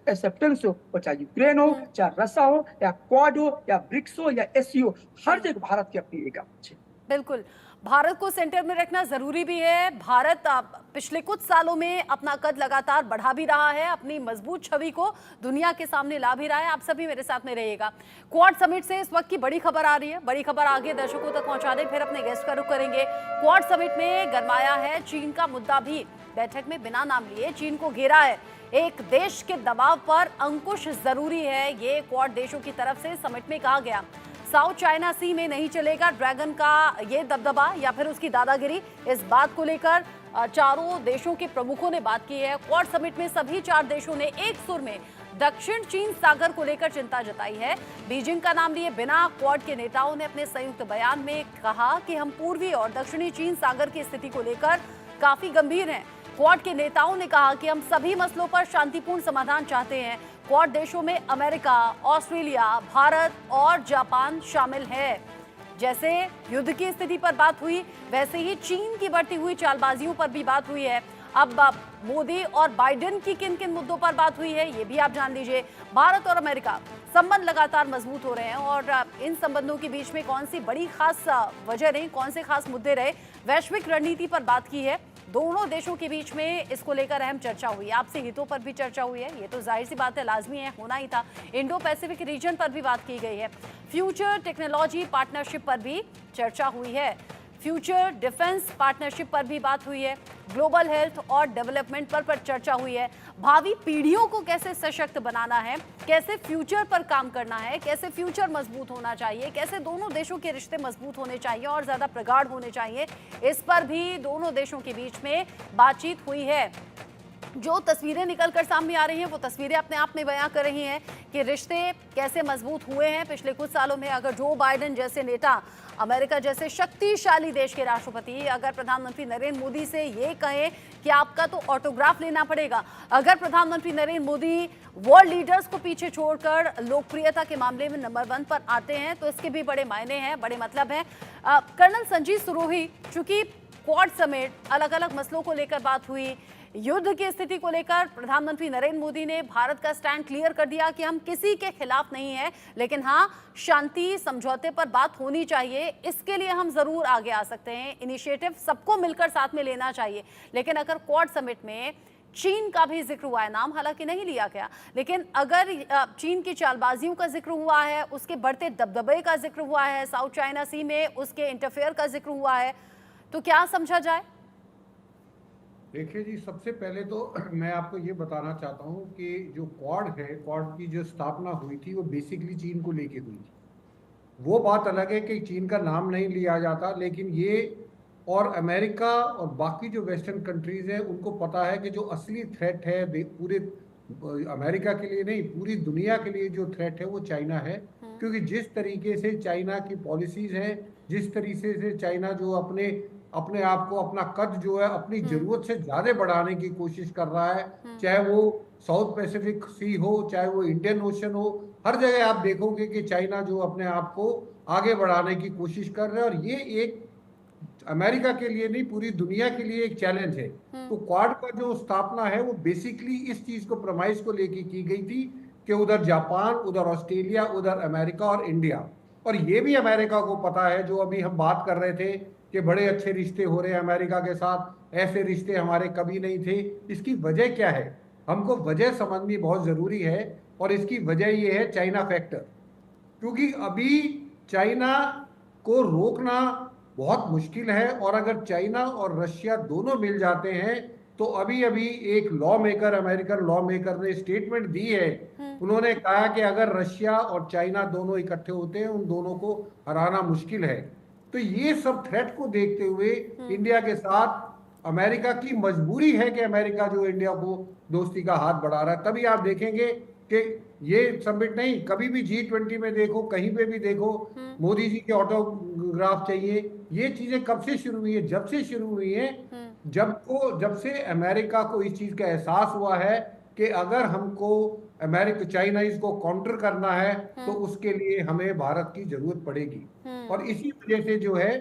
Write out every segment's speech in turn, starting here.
Acceptance हो, और चाहे यूक्रेन हो, चाहे रसा हो, या क्वाड हो, या ब्रिक्स हो, या एससीओ, हर जगह भारत की अपनी एक आवाज है। बिल्कुल, भारत को सेंटर में रखना ज़रूरी भी है। भारत पिछले कुछ सालों में अपना कद लगातार बढ़ा भी रहा है, अपनी मजबूत छवि को दुनिया के सामने ला भी रहा है। आप सभी मेरे साथ में रहिएगा। क्वाड समिट से इस वक्त की बड़ी खबर आ रही है, बड़ी खबर आगे दर्शकों तक पहुंचा दें, फिर अपने गेस्ट का रुख करेंगे। क्वाड समिट में गरमाया है चीन का मुद्दा भी। बैठक में बिना नाम लिए चीन को घेरा है। एक देश के दबाव पर अंकुश जरूरी है, ये क्वाड देशों की तरफ से समिट में कहा गया। साउथ चाइना सी में नहीं चलेगा ड्रैगन का ये दबदबा या फिर उसकी दादागिरी, इस बात को लेकर चारों देशों के प्रमुखों ने बात की है। क्वाड समिट में सभी 4 देशों ने एक सुर में दक्षिण चीन सागर को लेकर चिंता जताई है। बीजिंग का नाम लिए बिना क्वाड के नेताओं ने अपने संयुक्त बयान में कहा कि हम पूर्वी और दक्षिणी चीन सागर की स्थिति को लेकर काफी गंभीर हैं। क्वाड के नेताओं ने कहा कि हम सभी मसलों पर शांतिपूर्ण समाधान चाहते हैं। क्वाड देशों में अमेरिका, ऑस्ट्रेलिया, भारत और जापान शामिल है। जैसे युद्ध की स्थिति पर बात हुई, वैसे ही चीन की बढ़ती हुई चालबाजियों पर भी बात हुई है। अब मोदी और बाइडेन की किन किन मुद्दों पर बात हुई है, ये भी आप जान लीजिए। भारत और अमेरिका संबंध लगातार मजबूत हो रहे हैं और इन संबंधों के बीच में कौन सी बड़ी खास वजह रही, कौन से खास मुद्दे रहे, वैश्विक रणनीति पर बात की है। दोनों देशों के बीच में इसको लेकर अहम चर्चा हुई है। आपसे हितों पर भी चर्चा हुई है, ये तो जाहिर सी बात है, लाजमी है, होना ही था। इंडो पैसिफिक रीजन पर भी बात की गई है। फ्यूचर टेक्नोलॉजी पार्टनरशिप पर भी चर्चा हुई है। फ्यूचर डिफेंस पार्टनरशिप पर भी बात हुई है। ग्लोबल हेल्थ और डेवलपमेंट पर चर्चा हुई है। भावी पीढ़ियों को कैसे सशक्त बनाना है, कैसे फ्यूचर पर काम करना है, कैसे फ्यूचर मजबूत होना चाहिए, कैसे दोनों देशों के रिश्ते मजबूत होने चाहिए और ज्यादा प्रगाढ़ होने चाहिए, इस पर भी दोनों देशों के बीच में बातचीत हुई है। जो तस्वीरें निकलकर सामने आ रही हैं वो तस्वीरें अपने आप में बयां कर रही हैं कि रिश्ते कैसे मजबूत हुए हैं पिछले कुछ सालों में। अगर जो बाइडेन जैसे नेता, अमेरिका जैसे शक्तिशाली देश के राष्ट्रपति, अगर प्रधानमंत्री नरेंद्र मोदी से ये कहें कि आपका तो ऑटोग्राफ लेना पड़ेगा, अगर प्रधानमंत्री नरेंद्र मोदी वर्ल्ड लीडर्स को पीछे छोड़कर लोकप्रियता के मामले में नंबर 1 पर आते हैं, तो इसके भी बड़े मायने हैं, बड़े मतलब हैं। कर्नल संजीव सुरोही, चूंकि क्वाड समेत अलग अलग मसलों को लेकर बात हुई, युद्ध की स्थिति को लेकर प्रधानमंत्री नरेंद्र मोदी ने भारत का स्टैंड क्लियर कर दिया कि हम किसी के खिलाफ नहीं है, लेकिन हाँ, शांति समझौते पर बात होनी चाहिए, इसके लिए हम जरूर आगे आ सकते हैं। इनिशिएटिव सबको मिलकर साथ में लेना चाहिए। लेकिन अगर क्वाड समिट में चीन का भी जिक्र हुआ है, नाम हालांकि नहीं लिया गया, लेकिन अगर चीन की चालबाजियों का जिक्र हुआ है, उसके बढ़ते दबदबे का जिक्र हुआ है, साउथ चाइना सी में उसके इंटरफेयर का जिक्र हुआ है, तो क्या समझा जाए? देखिए जी, सबसे पहले तो मैं आपको ये बताना चाहता हूँ कि जो क्वाड है, क्वाड की जो स्थापना हुई थी वो बेसिकली चीन को लेके हुई थी। वो बात अलग है कि चीन का नाम नहीं लिया जाता, लेकिन ये और अमेरिका और बाकी जो वेस्टर्न कंट्रीज हैं उनको पता है कि जो असली थ्रेट है पूरे अमेरिका के लिए नहीं, पूरी दुनिया के लिए जो थ्रेट है वो चाइना है। क्योंकि जिस तरीके से चाइना की पॉलिसीज हैं, जिस तरीके से चाइना जो अपने अपने आप को, अपना कद जो है अपनी जरूरत से ज्यादा बढ़ाने की कोशिश कर रहा है, चाहे वो साउथ पैसिफिक सी हो, चाहे वो इंडियन ओशन हो, हर जगह आप देखोगे कि चाइना जो अपने आप को आगे बढ़ाने की कोशिश कर रहा है। और ये एक अमेरिका के लिए नहीं, पूरी दुनिया के लिए एक चैलेंज है। तो क्वाड का जो स्थापना है वो बेसिकली इस चीज को, प्रमाइस को लेके की गई थी कि उधर जापान, उधर ऑस्ट्रेलिया, उधर अमेरिका और इंडिया। और ये भी अमेरिका को पता है, जो अभी हम बात कर रहे थे कि बड़े अच्छे रिश्ते हो रहे हैं अमेरिका के साथ, ऐसे रिश्ते हमारे कभी नहीं थे। इसकी वजह क्या है, हमको वजह समझनी बहुत जरूरी है। और इसकी वजह ये है चाइना फैक्टर। क्योंकि अभी चाइना को रोकना बहुत मुश्किल है, और अगर चाइना और रशिया दोनों मिल जाते हैं तो अभी अभी एक law maker, American law maker ने स्टेटमेंट दी है। उन्होंने कहा कि अगर रशिया और चाइना दोनों इकट्ठे होते हैं, उन दोनों को हराना मुश्किल है। तो ये सब थ्रेट को देखते हुए इंडिया के साथ अमेरिका की मजबूरी है कि अमेरिका जो इंडिया को दोस्ती का हाथ बढ़ा रहा है। तभी आप देखेंगे कि ये समिट नहीं, कभी भी G20 में देखो, कहीं पे भी देखो, मोदी जी के ऑटोग्राफ चाहिए। ये चीजें कब से शुरू हुई है? जब से शुरू हुई है, जब से अमेरिका को इस चीज का एहसास हुआ है कि अगर हमको अमेरिका चाइनीज को काउंटर करना है तो उसके लिए हमें भारत की जरूरत पड़ेगी। और इसी वजह से जो है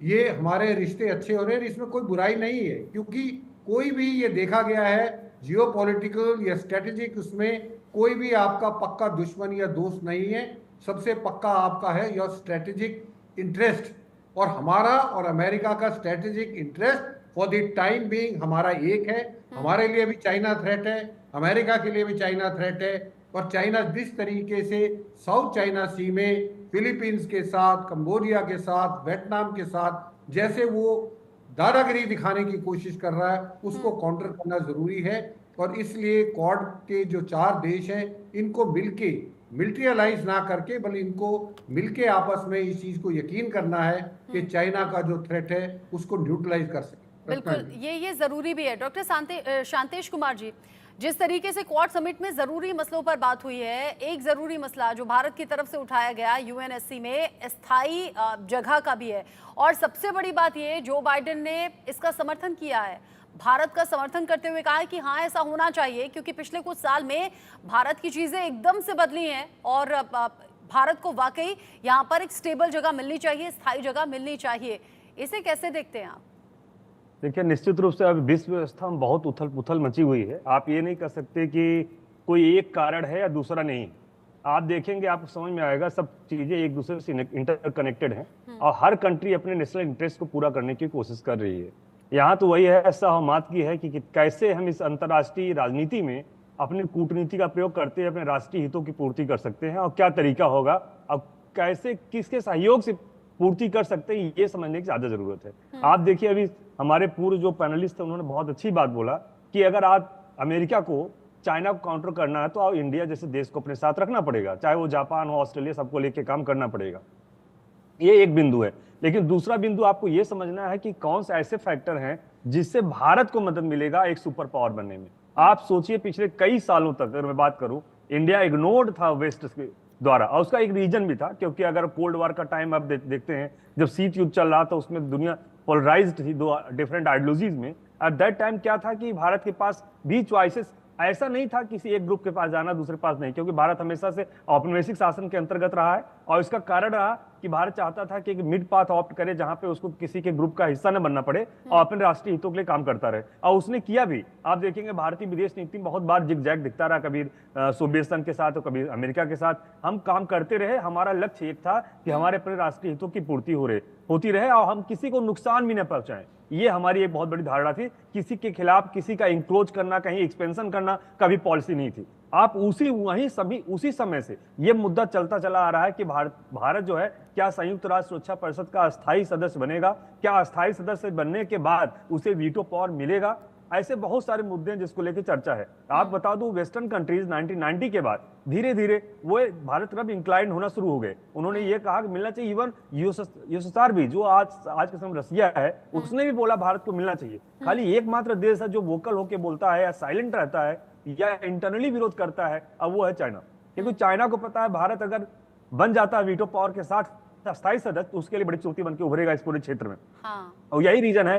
ये हमारे रिश्ते अच्छे हो रहे हैं। इसमें कोई बुराई नहीं है, क्योंकि कोई भी ये देखा गया है जियोपॉलिटिकल या स्ट्रेटेजिक उसमें कोई भी आपका पक्का दुश्मन या दोस्त नहीं है। सबसे पक्का आपका है योर स्ट्रेटेजिक इंटरेस्ट, और हमारा और अमेरिका का strategic interest for the time being हमारा एक है। हमारे लिए भी चाइना थ्रेट है, अमेरिका के लिए भी चाइना थ्रेट है। और चाइना जिस तरीके से साउथ चाइना सी में फिलीपींस के साथ, कंबोडिया के साथ, वियतनाम के साथ जैसे वो दादागिरी दिखाने की कोशिश कर रहा है, उसको काउंटर करना जरूरी है। और इसलिए क्वाड के जो 4 देश हैं, इनको मिलके मिलिट्रियलाइज ना करके, बल्कि इनको मिलके आपस में इस चीज को यकीन करना है कि चाइना का जो थ्रेट है उसको न्यूट्रलाइज कर सके। बिल्कुल, ये जरूरी भी है। डॉक्टर शांतेश कुमार जी, जिस तरीके से क्वाड समिट में जरूरी मसलों पर बात हुई है, एक जरूरी मसला जो भारत की तरफ से उठाया गया यूएनएससी में स्थायी जगह का भी है, और सबसे बड़ी बात ये जो बाइडेन ने इसका समर्थन किया है, भारत का समर्थन करते हुए कहा है कि हाँ ऐसा होना चाहिए, क्योंकि पिछले कुछ साल में भारत की चीजें एकदम से बदली हैं और भारत को वाकई यहाँ पर एक स्टेबल जगह मिलनी चाहिए, स्थायी जगह मिलनी चाहिए। इसे कैसे देखते हैं आप? देखिए, निश्चित रूप से अब विश्व व्यवस्था में बहुत उथल पुथल मची हुई है। आप ये नहीं कह सकते कि कोई एक कारण है या दूसरा नहीं। आप देखेंगे, आपको समझ में आएगा, सब चीजें एक दूसरे से इंटरकनेक्टेड हैं और हर कंट्री अपने नेशनल इंटरेस्ट को पूरा करने की कोशिश कर रही है। यहाँ तो वही है, सहमत की है कि कैसे हम इस अंतर्राष्ट्रीय राजनीति में अपनी कूटनीति का प्रयोग करते हैं, अपने राष्ट्रीय हितों की पूर्ति कर सकते हैं, और क्या तरीका होगा, अब कैसे किसके सहयोग से पूर्ति कर सकते हैं, ये समझने की ज्यादा जरूरत है। आप देखिए, अभी हमारे पूर्व जो पैनलिस्ट थे उन्होंने बहुत अच्छी बात बोला कि अगर आप अमेरिका को, चाइना को काउंटर करना है तो आप इंडिया जैसे देश को अपने साथ रखना पड़ेगा, चाहे वो जापान हो, ऑस्ट्रेलिया, सबको लेके काम करना पड़ेगा। ये एक बिंदु है। लेकिन दूसरा बिंदु आपको ये समझना है कि कौन से ऐसे फैक्टर हैं जिससे भारत को मदद मिलेगा एक सुपर पावर बनने में। आप सोचिए, पिछले कई सालों तक अगर मैं बात करूं, इंडिया इग्नोर्ड था वेस्ट के द्वारा, और उसका एक रीजन भी था, क्योंकि अगर कोल्ड वॉर का टाइम आप देखते हैं, जब शीत युद्ध चल रहा था, उसमें दुनिया पोलराइज्ड थी दो डिफरेंट आइडियोलॉजीज में। एट दैट टाइम क्या था कि भारत के पास भी चॉइसेस, ऐसा नहीं था किसी एक ग्रुप के पास जाना, दूसरे पास नहीं, क्योंकि भारत हमेशा से औपनिवेशिक शासन के अंतर्गत रहा है। और इसका कारण रहा कि भारत चाहता था कि एक मिड पाथ ऑप्ट करे, जहां पे उसको किसी के ग्रुप का हिस्सा न बनना पड़े और अपने राष्ट्रीय हितों के लिए काम करता रहे, और उसने किया भी। आप देखेंगे भारतीय विदेश नीति में बहुत बार जिगजैग दिखता रहा, कभी सोवियत संघ के साथ और कभी अमेरिका के साथ। हम काम करते रहे, हमारा लक्ष्य एक था कि हमारे अपने राष्ट्रीय हितों की पूर्ति होती रहे और हम किसी को नुकसान भी न पहुंचाएं। ये हमारी एक बहुत बड़ी धारणा थी। किसी के खिलाफ किसी का इंक्रोच करना, कहीं एक्सपेंशन करना कभी पॉलिसी नहीं थी। आप उसी समय से ये मुद्दा चलता चला आ रहा है कि भारत जो है, क्या संयुक्त राष्ट्र सुरक्षा परिषद का अस्थायी सदस्य बनेगा, क्या अस्थायी सदस्य बनने के बाद उसे वीटो पावर मिलेगा। ऐसे बहुत सारे मुद्दे हैं जिसको लेकर चर्चा है। आप बता दूं, वेस्टर्न कंट्रीज 1990 के बाद धीरे धीरे वो भारत तरफ इंक्लाइन होना शुरू हो गए। उन्होंने ये कहा कि मिलना चाहिए। इवन यूएसएसआर भी, जो आज के समय रसिया है, उसने भी बोला भारत को मिलना चाहिए। खाली एकमात्र देश है जो वोकल होकर बोलता है या साइलेंट रहता है या इंटरनली विरोध करता है, अब वो है चाइना। क्योंकि चाइना को पता है भारत अगर बन जाता है वीटो पावर के साथ अस्थायी सदस्य, तो उसके लिए बड़ी चुनौती बनकर उभरेगा इस पूरे क्षेत्र में। और यही रीजन है,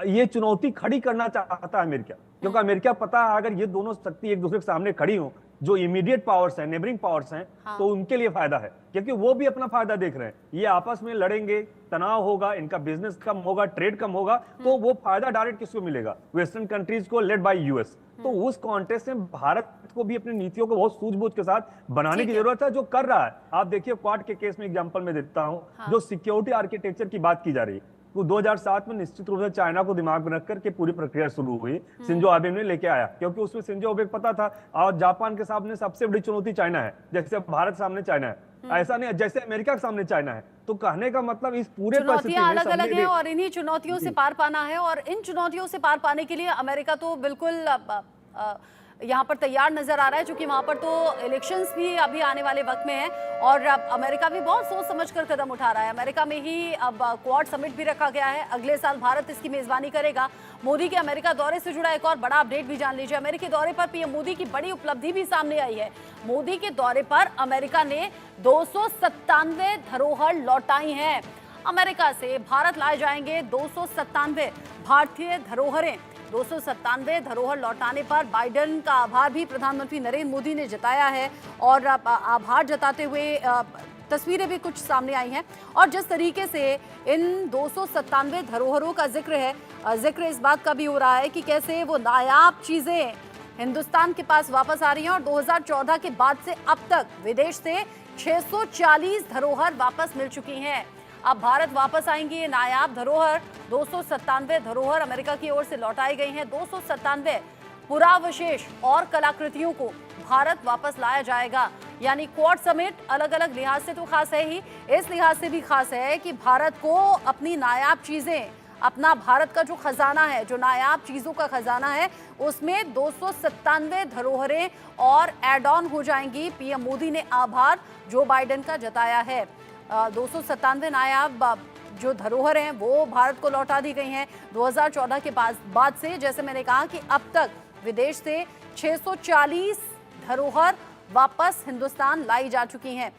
ये चुनौती खड़ी करना चाहता है अमेरिका, क्योंकि अमेरिका पता है अगर ये दोनों शक्ति एक दूसरे के सामने खड़ी हो, जो इमीडिएट पावर्स हैं, नेबरिंग पावर्स हैं, तो उनके लिए फायदा है, क्योंकि वो भी अपना फायदा देख रहे हैं। ये आपस में लड़ेंगे, तनाव होगा, इनका बिजनेस कम होगा, ट्रेड कम होगा, तो वो फायदा डायरेक्ट किसको मिलेगा? वेस्टर्न कंट्रीज को, लेड बाय यूएस। तो उस कॉन्टेक्स्ट में भारत को भी अपनी नीतियों को बहुत सूझबूझ के साथ बनाने की जरूरत है, जो कर रहा है। आप देखिए, क्वाड के केस में एग्जांपल में देता हूं, जो सिक्योरिटी आर्किटेक्चर की बात की जा रही है, वो 2007 में निश्चित रूप से चाइना को दिमाग में रखकर के पूरी प्रक्रिया शुरू हुई। शिंजो आबे ने लेके आया, क्योंकि उसमें शिंजो आबे को पता था, और जापान के सामने सबसे बड़ी चुनौती चाइना है, जैसे भारत सामने चाइना है, ऐसा नहीं जैसे अमेरिका के सामने चाइना है। तो कहने का मतलब इस पूरे चुनौतियां अलग अलग हैं और इन्हीं चुनौतियों से पार पाना है, और इन चुनौतियों से पार पाने के लिए अमेरिका तो बिल्कुल यहाँ पर तैयार नजर आ रहा है, क्योंकि वहां पर तो इलेक्शंस भी अभी आने वाले वक्त में है, और अब अमेरिका भी बहुत सोच समझकर कदम उठा रहा है। अमेरिका में ही अब क्वाड समिट भी रखा गया है, अगले साल भारत इसकी मेजबानी करेगा। मोदी के अमेरिका दौरे से जुड़ा एक और बड़ा अपडेट भी जान लीजिए। अमेरिकी दौरे पर पीएम मोदी की बड़ी उपलब्धि भी सामने आई है। मोदी के दौरे पर अमेरिका ने 297 धरोहर लौटाई हैं। अमेरिका से भारत लाए जाएंगे 297 भारतीय धरोहरें। 297 धरोहर लौटाने पर बाइडेन का आभार भी प्रधानमंत्री नरेंद्र मोदी ने जताया है, और आभार जताते हुए तस्वीरें भी कुछ सामने आई हैं। और जिस तरीके से इन 297 धरोहरों का जिक्र है, जिक्र इस बात का भी हो रहा है कि कैसे वो नायाब चीज़ें हिंदुस्तान के पास वापस आ रही हैं और 2014 के बाद से अब तक विदेश से 640 धरोहर वापस मिल चुकी हैं। अब भारत वापस आएंगी ये नायाब धरोहर। 297 धरोहर अमेरिका की ओर से लौटाई गई हैं। 297 पुरावशेष और कलाकृतियों को भारत वापस लाया जाएगा। यानी क्वाड समिट अलग अलग लिहाज से तो खास है ही, इस लिहाज से भी खास है कि भारत को अपनी नायाब चीजें, अपना भारत का जो खजाना है, जो नायाब चीजों का खजाना है, उसमें 297 धरोहरें और एड ऑन हो जाएंगी। पीएम मोदी ने आभार जो बाइडेन का जताया है। 297 नायाब जो धरोहर हैं वो भारत को लौटा दी गई हैं 2014 के बाद से। जैसे मैंने कहा कि अब तक विदेश से 640 धरोहर वापस हिंदुस्तान लाई जा चुकी हैं।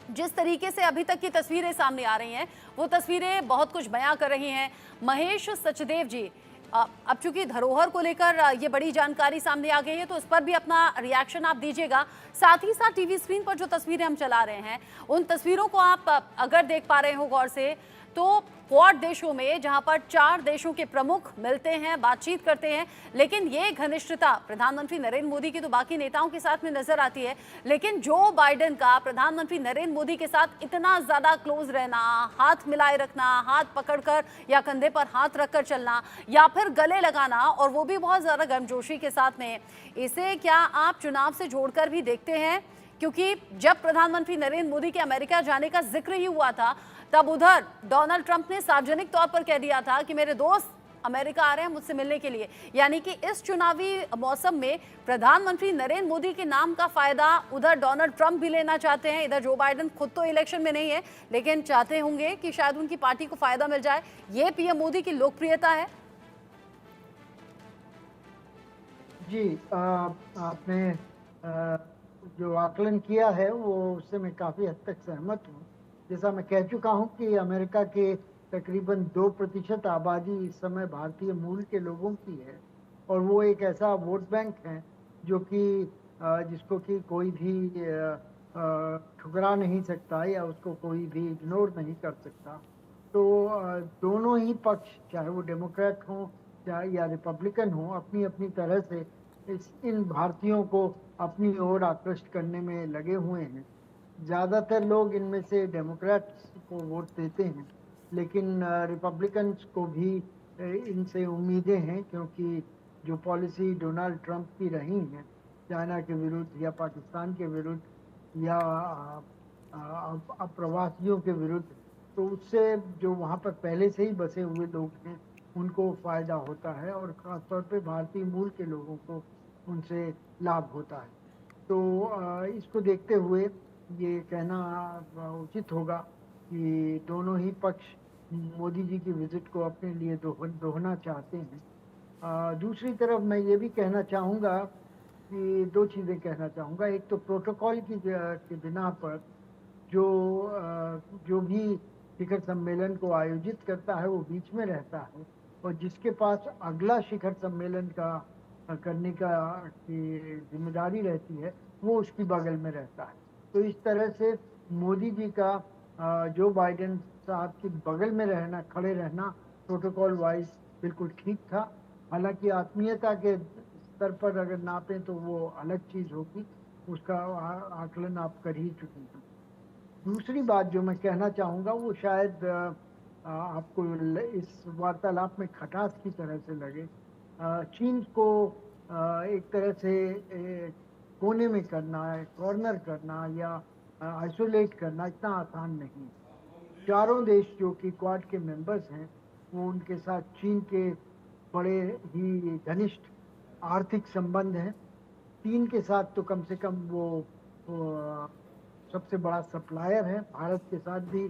जिस तरीके से अभी तक की तस्वीरें सामने आ रही हैं वो तस्वीरें बहुत कुछ बयां कर रही हैं। महेश सचदेव जी, अब चूंकि धरोहर को लेकर ये बड़ी जानकारी सामने आ गई है तो इस पर भी अपना रिएक्शन आप दीजिएगा। साथ ही साथ टीवी स्क्रीन पर जो तस्वीरें हम चला रहे हैं उन तस्वीरों को आप अगर देख पा रहे हो गौर से, तो क्वाड देशों में जहां पर 4 देशों के प्रमुख मिलते हैं, बातचीत करते हैं, लेकिन ये घनिष्ठता प्रधानमंत्री नरेंद्र मोदी की तो बाकी नेताओं के साथ में नजर आती है, लेकिन जो बाइडेन का प्रधानमंत्री नरेंद्र मोदी के साथ इतना ज्यादा क्लोज रहना, हाथ मिलाए रखना, हाथ पकड़कर या कंधे पर हाथ रखकर चलना या फिर गले लगाना, और वो भी बहुत ज्यादा गर्मजोशी के साथ में, इसे क्या आप चुनाव से जोड़कर भी देखते हैं? क्योंकि जब प्रधानमंत्री नरेंद्र मोदी के अमेरिका जाने का जिक्र ही हुआ था तब उधर डोनाल्ड ट्रंप ने सार्वजनिक तौर पर कह दिया था कि मेरे दोस्त अमेरिका आ रहे हैं मुझसे मिलने के लिए। यानी कि इस चुनावी मौसम में प्रधानमंत्री नरेंद्र मोदी के नाम का फायदा उधर डोनाल्ड ट्रंप भी लेना चाहते हैं। इधर जो बाइडेन खुद तो इलेक्शन में नहीं है लेकिन चाहते होंगे कि शायद उनकी पार्टी को फायदा मिल जाए। ये पीएम मोदी की लोकप्रियता है। जी, आपने जो आकलन किया है वो उससे मैं काफ़ी हद तक सहमत हूँ। जैसा मैं कह चुका हूँ कि अमेरिका के तकरीबन 2% आबादी इस समय भारतीय मूल के लोगों की है और वो एक ऐसा वोट बैंक है जो कि जिसको कि कोई भी ठुकरा नहीं सकता या उसको कोई भी इग्नोर नहीं कर सकता। तो दोनों ही पक्ष, चाहे वो डेमोक्रेट हों चाहे या रिपब्लिकन हों, अपनी अपनी तरह से इन भारतीयों को अपनी ओर आकृष्ट करने में लगे हुए हैं। ज़्यादातर लोग इनमें से डेमोक्रेट्स को वोट देते हैं, लेकिन रिपब्लिकन्स को भी इनसे उम्मीदें हैं, क्योंकि जो पॉलिसी डोनाल्ड ट्रंप की रही हैं चाइना के विरुद्ध या पाकिस्तान के विरुद्ध या अप्रवासियों के विरुद्ध, तो उससे जो वहाँ पर पहले से ही बसे हुए लोग हैं उनको फ़ायदा होता है और ख़ासतौर पे भारतीय मूल के लोगों को उनसे लाभ होता है। तो इसको देखते हुए ये कहना उचित होगा कि दोनों ही पक्ष मोदी जी की विजिट को अपने लिए दोहना चाहते हैं। दूसरी तरफ मैं ये भी कहना चाहूँगा कि 2 चीज़ें कहना चाहूँगा। एक तो प्रोटोकॉल की बिना पर जो भी शिखर सम्मेलन को आयोजित करता है वो बीच में रहता है और जिसके पास अगला शिखर सम्मेलन का करने का जिम्मेदारी रहती है वो उसकी बगल में रहता है। तो इस तरह से मोदी जी का जो बाइडेन साहब की बगल में खड़े रहना प्रोटोकॉल वाइज बिल्कुल ठीक था। हालांकि आत्मीयता के स्तर पर अगर नापें तो वो अलग चीज़ होगी, उसका आकलन आप कर ही चुके हैं। दूसरी बात जो मैं कहना चाहूँगा वो शायद आपको इस वार्तालाप में खटास की तरह से लगे। चीन को एक तरह से कोने में करना, कॉर्नर करना या आइसोलेट करना इतना आसान नहीं। चारों देश जो कि क्वाड के मेंबर्स हैं वो उनके साथ चीन के बड़े ही घनिष्ठ आर्थिक संबंध हैं। चीन के साथ तो कम से कम वो सबसे बड़ा सप्लायर है। भारत के साथ भी